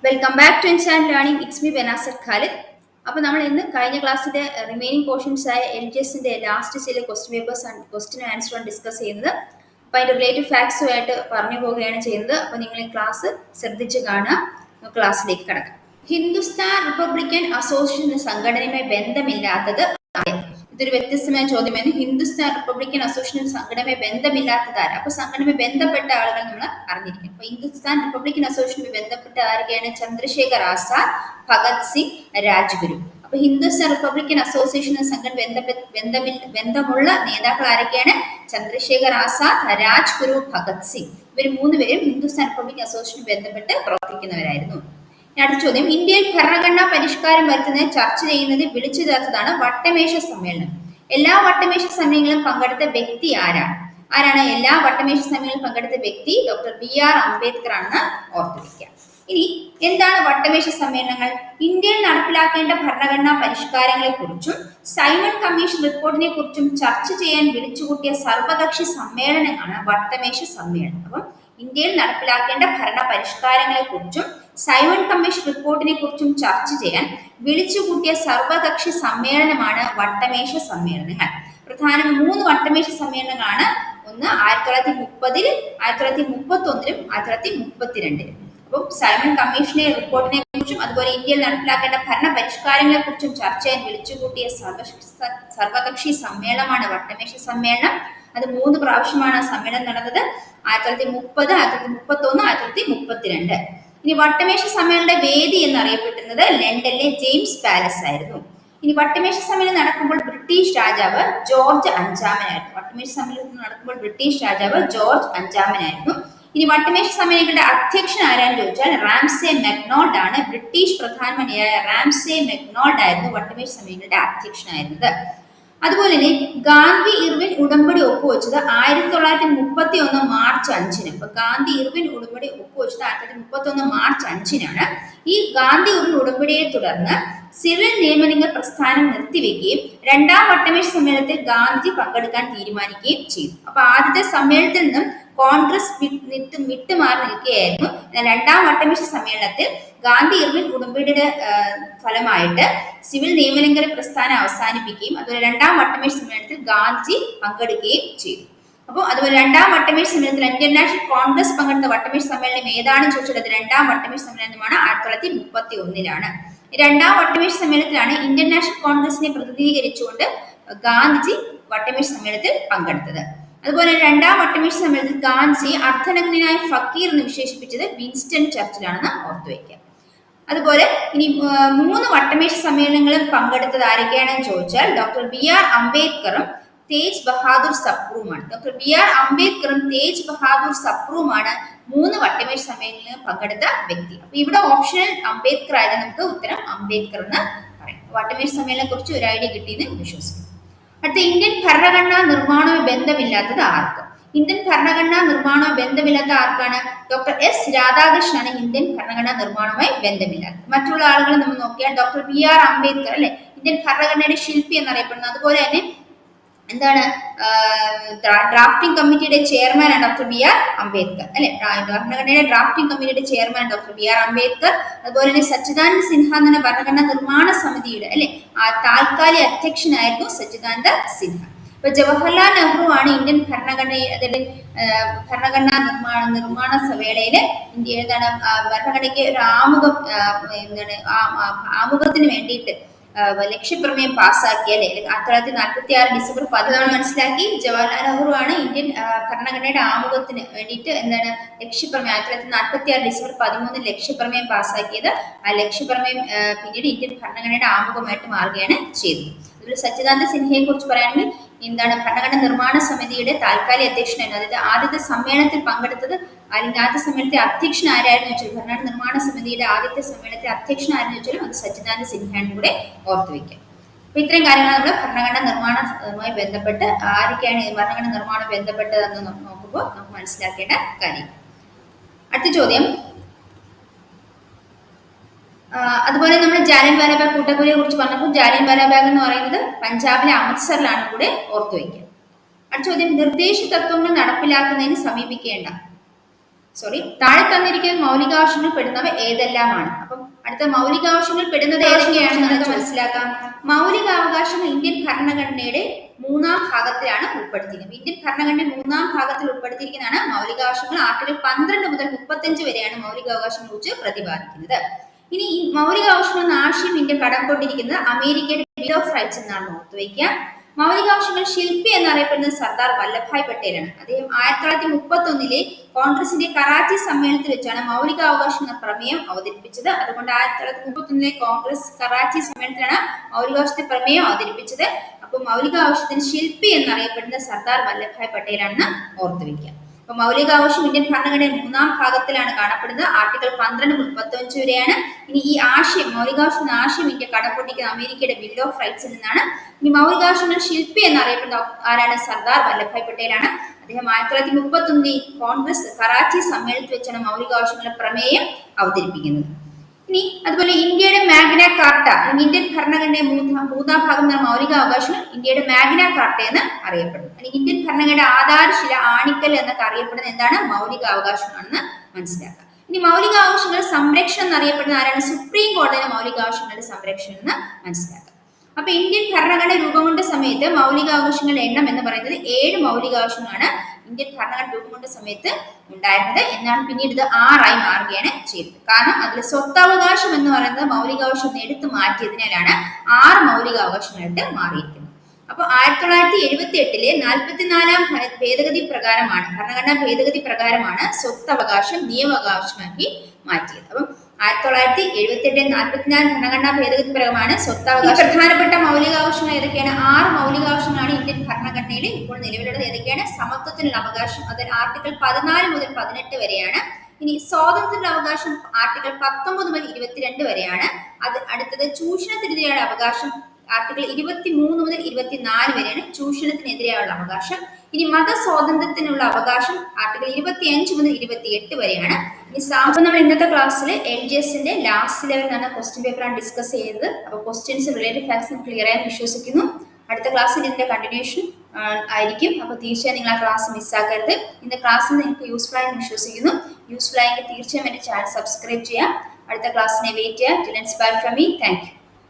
Welcome back to instant learning. It's me Benazir Khalid. അപ്പോൾ നമ്മൾ ഇന്ന് കഴിഞ്ഞ ക്ലാസ്സിന്റെ റിമൈനിങ് പോർഷൻസ് ആയ എൽ ജി എസിന്റെ ലാസ്റ്റ് ചില ക്വസ്റ്റ്യൻ പേപ്പേഴ്സ് ആൻഡ് ക്വസ്റ്റ്യൻ ആൻസറാണ് ഡിസ്കസ് ചെയ്യുന്നത്. അപ്പോൾ അതിന്റെ റിലേറ്റീവ് ഫാക്ട്സുമായിട്ട് പറഞ്ഞു പോവുകയാണ് ചെയ്യുന്നത്. അപ്പോൾ നിങ്ങൾ ഈ ക്ലാസ് ശ്രദ്ധിച്ച് കാണുക. ക്ലാസ്സിലേക്ക് കടക്കാം. ഹിന്ദുസ്ഥാൻ റിപ്പബ്ലിക്കൻ അസോസിയേഷൻ സംഘടനയുമായി ബന്ധമില്ലാത്തത് ഇതൊരു വ്യത്യസ്തമായ ചോദ്യമാണ്. ഹിന്ദുസ്ഥാൻ റിപ്പബ്ലിക്കൻ അസോസിയേഷൻ സംഘടനയുമായി ബന്ധമില്ലാത്തതാര്? അപ്പൊ സംഘടനയുമായി ബന്ധപ്പെട്ട ആളുകൾ നമ്മൾ അറിഞ്ഞിരിക്കും. അപ്പൊ ഹിന്ദുസ്ഥാൻ റിപ്പബ്ലിക്കൻ അസോസിയേഷനുമായി ബന്ധപ്പെട്ട ആരൊക്കെയാണ്? ചന്ദ്രശേഖർ ആസാദ്, ഭഗത് സിംഗ്, രാജ്ഗുരു. അപ്പൊ ഹിന്ദുസ്ഥാൻ റിപ്പബ്ലിക്കൻ അസോസിയേഷൻ സംഘടന ബന്ധമുള്ള നേതാക്കൾ ആരൊക്കെയാണ്? ചന്ദ്രശേഖർ ആസാദ്, രാജ്ഗുരു, ഭഗത് സിംഗ്. ഇവർ മൂന്നുപേരും ഹിന്ദുസ്ഥാൻ റിപ്പബ്ലിക്കൻ അസോസിയേഷന് ബന്ധപ്പെട്ട് പ്രവർത്തിക്കുന്നവരായിരുന്നു. അടുത്ത ചോദ്യം, ഇന്ത്യയിൽ ഭരണഘടനാ പരിഷ്കാരം വരുത്തുന്നത് ചർച്ച ചെയ്യുന്നത് വിളിച്ചു ചേർത്തതാണ് വട്ടമേശ സമ്മേളനം. എല്ലാ വട്ടമേശ സമ്മേളനങ്ങളിലും പങ്കെടുത്ത വ്യക്തി ആരാണ്? എല്ലാ വട്ടമേശ സമ്മേളനങ്ങളിൽ പങ്കെടുത്ത വ്യക്തി ഡോക്ടർ BR അംബേദ്കർ ആണെന്ന് ഓർത്തുവയ്ക്കുക. ഇനി എന്താണ് വട്ടമേശ സമ്മേളനങ്ങൾ? ഇന്ത്യയിൽ നടപ്പിലാക്കേണ്ട ഭരണഘടനാ പരിഷ്കാരങ്ങളെ കുറിച്ചും സൈമൺ കമ്മീഷൻ റിപ്പോർട്ടിനെ കുറിച്ചും ചർച്ച ചെയ്യാൻ വിളിച്ചുകൂട്ടിയ സർവകക്ഷി സമ്മേളനമാണ് വട്ടമേശ സമ്മേളനം. അപ്പം ഇന്ത്യയിൽ നടപ്പിലാക്കേണ്ട ഭരണ പരിഷ്കാരങ്ങളെ കുറിച്ചും സൈമൺ കമ്മീഷൻ റിപ്പോർട്ടിനെ കുറിച്ചും ചർച്ച ചെയ്യാൻ വിളിച്ചുകൂട്ടിയ സർവകക്ഷി സമ്മേളനമാണ് വട്ടമേശ സമ്മേളനങ്ങൾ. പ്രധാനം 3 വട്ടമേശ സമ്മേളനങ്ങളാണ്. ഒന്ന് 1930, 1931, 1932. അപ്പം സൈമൺ കമ്മീഷനെ റിപ്പോർട്ടിനെ കുറിച്ചും അതുപോലെ ഇന്ത്യയിൽ നടപ്പിലാക്കേണ്ട ഭരണ പരിഷ്കാരങ്ങളെ കുറിച്ചും ചർച്ച ചെയ്യാൻ വിളിച്ചുകൂട്ടിയ സർവകക്ഷി സമ്മേളനമാണ് വട്ടമേശ സമ്മേളനം. അത് 3 പ്രാവശ്യമാണ് സമ്മേളനം നടന്നത്. 1930, 1931, 1932. ഇനി വട്ടമേശ സമ്മേളനയുടെ വേദി എന്നറിയപ്പെട്ടിരുന്നത് ലണ്ടനിലെ ജെയിംസ് പാലസ് ആയിരുന്നു. ഇനി വട്ടമേശ സമ്മേളനം നടക്കുമ്പോൾ ബ്രിട്ടീഷ് രാജാവ് ജോർജ് അഞ്ചാമനായിരുന്നു. വട്ടമേശ സമ്മേളനം നടക്കുമ്പോൾ ബ്രിട്ടീഷ് രാജാവ് ജോർജ് അഞ്ചാമനായിരുന്നു. ഇനി വട്ടമേശ സമ്മേളനങ്ങളുടെ അധ്യക്ഷൻ ആരാന്ന് ചോദിച്ചാൽ റാംസെ മെക്ഡോണൾഡ് ആണ്. ബ്രിട്ടീഷ് പ്രധാനമന്ത്രിയായ റാംസെ മെക്ഡോണൾഡ് ആയിരുന്നു വട്ടമേശ സമ്മേളനങ്ങളുടെ അധ്യക്ഷനായിരുന്നത്. അതുപോലെ തന്നെ ഗാന്ധി ഇർവിൻ ഉടമ്പടി ഒപ്പുവെച്ചത് 1931 മാർച്ച് 5-ന്. അപ്പൊ ഗാന്ധി ഇർവിൻ ഉടമ്പടി ഒപ്പുവെച്ചത് 1931 മാർച്ച് 5-നാണ്. ഈ ഗാന്ധി ഇർവിൻ ഉടമ്പടിയെ തുടർന്ന് സിവിൽ നിയമനങ്ങൾ പ്രസ്ഥാനം നിർത്തിവെക്കുകയും 2ാം വട്ടമേശ സമ്മേളനത്തിൽ ഗാന്ധി പങ്കെടുക്കാൻ തീരുമാനിക്കുകയും ചെയ്തു. അപ്പൊ ആദ്യത്തെ സമ്മേളനത്തിൽ നിന്നും കോൺഗ്രസ് വിട്ടുമാറി നിൽക്കുകയായിരുന്നു. 2ാം വട്ടമേശ സമ്മേളനത്തിൽ ഗാന്ധി ഇർവിൻ ഉടമ്പടിയുടെ ഫലമായിട്ട് സിവിൽ നിയമലംഘന പ്രസ്ഥാനം അവസാനിപ്പിക്കുകയും അതുപോലെ 2ാം വട്ടമേശ സമ്മേളനത്തിൽ ഗാന്ധി പങ്കെടുക്കുകയും ചെയ്തു. അപ്പോൾ അതുപോലെ 2ാം വട്ടമേശ സമ്മേളനത്തിൽ ഇന്ത്യൻ നാഷണൽ കോൺഗ്രസ് പങ്കെടുത്ത വട്ടമേശ സമ്മേളനം ഏതാണെന്ന് ചോദിച്ചത് 2ാം വട്ടമേശ സമ്മേളനമാണ്. 1931-ലാണ്. 2ാം വട്ടമേശ സമ്മേളനത്തിലാണ് ഇന്ത്യൻ നാഷണൽ കോൺഗ്രസിനെ പ്രതിനിധീകരിച്ചുകൊണ്ട് ഗാന്ധിജി വട്ടമേശ സമ്മേളനത്തിൽ പങ്കെടുത്തത്. അതുപോലെ 2ാം വട്ടമേശ സമ്മേളനത്തിൽ ഗാന്ധിജി അർദ്ധനഗ്നനായ ഫക്കീർ എന്ന് വിശേഷിപ്പിച്ചത് വിൻസ്റ്റൺ ചർച്ചിലാണെന്ന് ഓർത്തുവയ്ക്കുക. അതുപോലെ ഇനി 3 വട്ടമേശ സമ്മേളനങ്ങളിൽ പങ്കെടുത്തത് ആരൊക്കെയാണെന്ന് ചോദിച്ചാൽ ഡോക്ടർ BR അംബേദ്കറും തേജ് ബഹാദൂർ സപ്രുവുമാണ്. ഡോക്ടർ BR അംബേദ്കറും തേജ് ബഹാദൂർ സപ്രുവുമാണ് 3 വട്ടമേശ സമ്മേളനങ്ങളിൽ പങ്കെടുത്ത വ്യക്തി. അപ്പൊ ഇവിടെ ഓപ്ഷണൽ അംബേദ്കർ ആയത് നമുക്ക് ഉത്തരം അംബേദ്കർ എന്ന് പറയാം. വട്ടമേശ സമ്മേളനത്തെ കുറിച്ച് ഒരു ഐഡിയ കിട്ടിയെന്ന് വിശ്വസിക്കുന്നു. അടുത്ത, ഇന്ത്യൻ ഭരണഘടനാ നിർമ്മാണവുമായി ബന്ധമില്ലാത്തത് ആർക്ക്? ഇന്ത്യൻ ഭരണഘടനാ നിർമ്മാണവുമായി ബന്ധമില്ലാത്ത ആർക്കാണ്? ഡോക്ടർ S രാധാകൃഷ്ണനാണ് ഇന്ത്യൻ ഭരണഘടനാ നിർമ്മാണവുമായി ബന്ധമില്ലാത്തത്. മറ്റുള്ള ആളുകളെ നമ്മൾ നോക്കിയാൽ ഡോക്ടർ BR അംബേദ്കർ അല്ലെ ഇന്ത്യൻ ഭരണഘടനയുടെ ശില്പി എന്നറിയപ്പെടുന്നത്. അതുപോലെ തന്നെ എന്താണ് ഡ്രാഫ്റ്റിംഗ് കമ്മിറ്റിയുടെ ചെയർമാനാണ് ഡോക്ടർ BR അംബേദ്കർ അല്ലെ. ഭരണഘടനയുടെ ഡ്രാഫ്റ്റിംഗ് കമ്മിറ്റിയുടെ ചെയർമാൻ ഡോക്ടർ BR അംബേദ്കർ. അതുപോലെ തന്നെ സച്ചിദാനന്ദ സിൻഹ എന്ന ഭരണഘടനാ നിർമ്മാണ സമിതിയുടെ അല്ലെ താൽക്കാലിക അധ്യക്ഷനായിരുന്നു സച്ചിദാനന്ദ സിൻഹ. ഇപ്പൊ ജവഹർലാൽ നെഹ്റു ആണ് ഇന്ത്യൻ ഭരണഘടനാ നിർമ്മാണ വേളയില് ഇന്ത്യ എന്താണ് ഭരണഘടനയ്ക്ക് ഒരു ആമുഖത്തിന് വേണ്ടിയിട്ട് ലക്ഷ്യപ്രമേയം പാസ്സാക്കി അല്ലെ. 1946 ഡിസംബർ 14 മനസ്സിലാക്കി ജവഹർലാൽ നെഹ്റു ആണ് ഇന്ത്യൻ ഭരണഘടനയുടെ ആമുഖത്തിന് വേണ്ടിയിട്ട് എന്താണ് ലക്ഷ്യപ്രമേയം 1946 ഡിസംബർ 13 ലക്ഷ്യപ്രമേയം പാസ്സാക്കിയത്. ആ ലക്ഷ്യപ്രമേയം പിന്നീട് ഇന്ത്യൻ ഭരണഘടനയുടെ ആമുഖമായിട്ട് മാറുകയാണ് ചെയ്തത്. അതുപോലെ സച്ചിദാനന്ദ സിൻഹയെ കുറിച്ച് പറയുകയാണെങ്കിൽ എന്താണ് ഭരണഘടനാ നിർമ്മാണ സമിതിയുടെ താൽക്കാലിക അധ്യക്ഷനായിരുന്നു. അതായത് ആദ്യത്തെ സമ്മേളനത്തിൽ പങ്കെടുത്തത് അല്ലെങ്കിൽ ആദ്യ സമ്മേളനത്തെ അധ്യക്ഷൻ ആരായിരുന്നു വെച്ചാൽ ഭരണഘടനാ നിർമ്മാണ സമിതിയുടെ ആദ്യത്തെ സമ്മേളനത്തെ അധ്യക്ഷനായിരുന്നു വെച്ചാലും അത് സച്ചിദാനന്ദ സിൻഹയാണ് കൂടെ ഓർത്തുവെക്കുക. അപ്പൊ ഇത്രയും കാര്യങ്ങൾ നമ്മൾ ഭരണഘടനാ നിർമ്മാണവുമായി ബന്ധപ്പെട്ട് ആരൊക്കെയാണ് ഭരണഘടനാ നിർമ്മാണം ബന്ധപ്പെട്ടതെന്ന് നോക്കുമ്പോൾ നമുക്ക് മനസ്സിലാക്കേണ്ട കാര്യം. അടുത്ത ചോദ്യം, അതുപോലെ നമ്മൾ ജാലിയൻ വാലാബാഗ് കൂട്ടക്കൊലയെ കുറിച്ച് പറഞ്ഞപ്പോൾ ജാലിയൻ വാലാബാഗ് എന്ന് പറയുന്നത് പഞ്ചാബിലെ അമൃത്സറിലാണ് കൂടെ ഓർത്തുവയ്ക്കുക. അടുത്ത ചോദ്യം, നിർദ്ദേശ തത്വങ്ങൾ നടപ്പിലാക്കുന്നതിന് സമീപിക്കേണ്ട താഴെ തന്നിരിക്കുന്ന മൗലികാവകാശങ്ങളിൽ പെടുന്നവ ഏതെല്ലാമാണ്? അപ്പം അടുത്ത മൗലികാവകാശങ്ങളിൽ പെടുന്നത് ഏതൊക്കെയാണെന്ന് നമുക്ക് മനസ്സിലാക്കാം. മൗലികാവകാശങ്ങൾ ഇന്ത്യൻ ഭരണഘടനയുടെ 3-ാം ഭാഗത്തിലാണ് ഉൾപ്പെടുത്തിയിരിക്കുന്നത്. ഇന്ത്യൻ ഭരണഘടന 3-ാം ഭാഗത്തിൽ ഉൾപ്പെടുത്തിയിരിക്കുന്നതാണ് മൗലികാവകാശങ്ങൾ. ആർട്ടിക്കിൾ 12 മുതൽ 35 വരെയാണ് മൗലികാവകാശങ്ങളെ കുറിച്ച് പ്രതിപാദിക്കുന്നത്. ഇനി ഈ മൗലികാവകാശങ്ങൾ എന്ന ആശയം ഇന്ത്യ കടം കൊണ്ടിരിക്കുന്നത് അമേരിക്കയുടെ ബിൽ ഓഫ് റൈറ്റ്സ് എന്നാണ് ഓർത്തുവയ്ക്കുക. മൗലികാവകാശങ്ങൾ ശില്പി എന്നറിയപ്പെടുന്നത് സർദാർ വല്ലഭായ് പട്ടേലാണ്. അദ്ദേഹം 1931 കോൺഗ്രസിന്റെ കറാച്ചി സമ്മേളനത്തിൽ വെച്ചാണ് മൗലികാവകാശം എന്ന പ്രമേയം അവതരിപ്പിച്ചത്. അതുകൊണ്ട് 1931 കോൺഗ്രസ് കറാച്ചി സമ്മേളനത്തിലാണ് മൗലികാവകാശത്തെ പ്രമേയം അവതരിപ്പിച്ചത്. അപ്പോൾ മൗലികാവകാശത്തിന് ശില്പി എന്നറിയപ്പെടുന്നത് സർദാർ വല്ലഭായ് പട്ടേലാണെന്ന് ഓർത്തുവയ്ക്കുക. അപ്പൊ മൗലികാവകാശം ഇന്ത്യൻ ഭരണഘടനയുടെ 3-ാം ഭാഗത്തിലാണ് കാണപ്പെടുന്നത്. ആർട്ടിക്കിൾ 12 മുതൽ 35 വരെയാണ്. ഇനി ഈ ആശയം മൗലികാവകാശം എന്ന ആശയം ഇന്ത്യ കടംകൊണ്ടിരിക്കുന്ന അമേരിക്കയുടെ ബിൽ ഓഫ് റൈറ്റ്സിൽ നിന്നാണ്. ഇനി മൗലികാവകാശങ്ങൾ ശില്പി എന്നറിയപ്പെടുന്ന ആരാണ്? സർദാർ വല്ലഭായ് പട്ടേലാണ്. അദ്ദേഹം 1931 കോൺഗ്രസ് കറാച്ചി സമ്മേളനത്തിൽ വെച്ചാണ് മൗലികാവകാശങ്ങളുടെ പ്രമേയം അവതരിപ്പിക്കുന്നത്. ഇനി അതുപോലെ ഇന്ത്യയുടെ മാഗ്ന കാർട്ട, ഇന്ത്യൻ ഭരണഘടനയുടെ 3-ാം ഭാഗം എന്ന മൗലികാവകാശങ്ങൾ ഇന്ത്യയുടെ മാഗ്ന കാർട്ട എന്ന് അറിയപ്പെടുന്നു. അല്ലെങ്കിൽ ഇന്ത്യൻ ഭരണഘടനയുടെ ആധാരശില, ആണിക്കൽ എന്നൊക്കെ അറിയപ്പെടുന്നത് എന്താണ്? മൗലികാവകാശങ്ങളാണെന്ന് മനസ്സിലാക്കുക. ഇനി മൗലികാവകാശങ്ങളുടെ സംരക്ഷണം എന്നറിയപ്പെടുന്ന ആരാണ്? സുപ്രീം കോടതിയുടെ മൗലികാവകാശങ്ങളുടെ സംരക്ഷണം എന്ന് മനസ്സിലാക്കുക. അപ്പൊ ഇന്ത്യൻ ഭരണഘടന രൂപം കൊണ്ട സമയത്ത് മൗലികാവകാശങ്ങളുടെ എണ്ണം എന്ന് പറയുന്നത് 7 മൗലികാവകാശങ്ങളാണ് ഇന്ത്യൻ ഭരണഘടന രൂപം കൊണ്ട സമയത്ത് ഉണ്ടായിരുന്നത്. എന്നാണ് പിന്നീട് ഇത് 6 മാറുകയാണ് ചെയ്തത്. കാരണം അതിൽ സ്വത്തവകാശം എന്ന് പറയുന്നത് മൗലികാവകാശം എടുത്തു മാറ്റിയതിനാലാണ് 6 മൗലികാവകാശങ്ങളായിട്ട് മാറിയിരിക്കുന്നത്. അപ്പൊ 1978 44-ാം ഭേദഗതി പ്രകാരമാണ്, ഭരണഘടനാ ഭേദഗതി പ്രകാരമാണ് സ്വത്തവകാശം നിയമവകാശമാക്കി മാറ്റിയത്. അപ്പം 1978 44 ഭരണഘടനാ ഭേദഗതി പ്രകാരമാണ് സ്വത്തവകാശം. പ്രധാനപ്പെട്ട മൗലികാവകാശങ്ങൾ ഏതൊക്കെയാണ്? 6 മൗലികാവകാശങ്ങളാണ് ഇന്ത്യൻ ഭരണഘടനയിൽ ഇപ്പോൾ നിലവിലുള്ളത്. ഏതൊക്കെയാണ്? സമത്വത്തിനുള്ള അവകാശം, അതിൽ ആർട്ടിക്കിൾ 14 മുതൽ 18 വരെയാണ്. ഇനി സ്വാതന്ത്ര്യത്തിനുള്ള അവകാശം ആർട്ടിക്കിൾ 19 മുതൽ 22 വരെയാണ്. അത് അടുത്തത് ചൂഷണത്തിനെതിരെയുള്ള അവകാശം ആർട്ടിക്കിൾ 23 മുതൽ 24 വരെയാണ് ചൂഷണത്തിനെതിരെയുള്ള അവകാശം. ഇനി മതസ്വാതന്ത്ര്യത്തിനുള്ള അവകാശം ആർട്ടിക്കിൾ 25 മുതൽ 28 വരെയാണ്. അപ്പൊ നമ്മൾ ഇന്നത്തെ ക്ലാസ്സിൽ LGSന്റെ ലാസ്റ്റ് ലെവൽ എന്ന ക്വസ്റ്റ്യൻ പേപ്പറാണ് ഡിസ്കസ് ചെയ്തത്. അപ്പോൾ ക്വസ്റ്റ്യൻസ് റിലേറ്റഡ് ഫാക്ട്സ് ക്ലിയർ ആയെന്ന് വിശ്വസിക്കുന്നു. അടുത്ത ക്ലാസ്സിൽ ഇതിന്റെ കണ്ടിന്യൂഷൻ ആയിരിക്കും. അപ്പോൾ തീർച്ചയായും നിങ്ങൾ ആ ക്ലാസ് മിസ്സാക്കരുത്. ഇന്നത്തെ ക്ലാസ്സിൽ നിങ്ങൾക്ക് യൂസ്ഫുൾ ആയെന്ന് വിശ്വസിക്കുന്നു. യൂസ്ഫുൾ ആയെങ്കിൽ തീർച്ചയായും എൻ്റെ ചാനൽ സബ്സ്ക്രൈബ് ചെയ്യാം. അടുത്ത ക്ലാസ്സിനെ വെയിറ്റ് ചെയ്യാം. Till then bye from me. Thank you.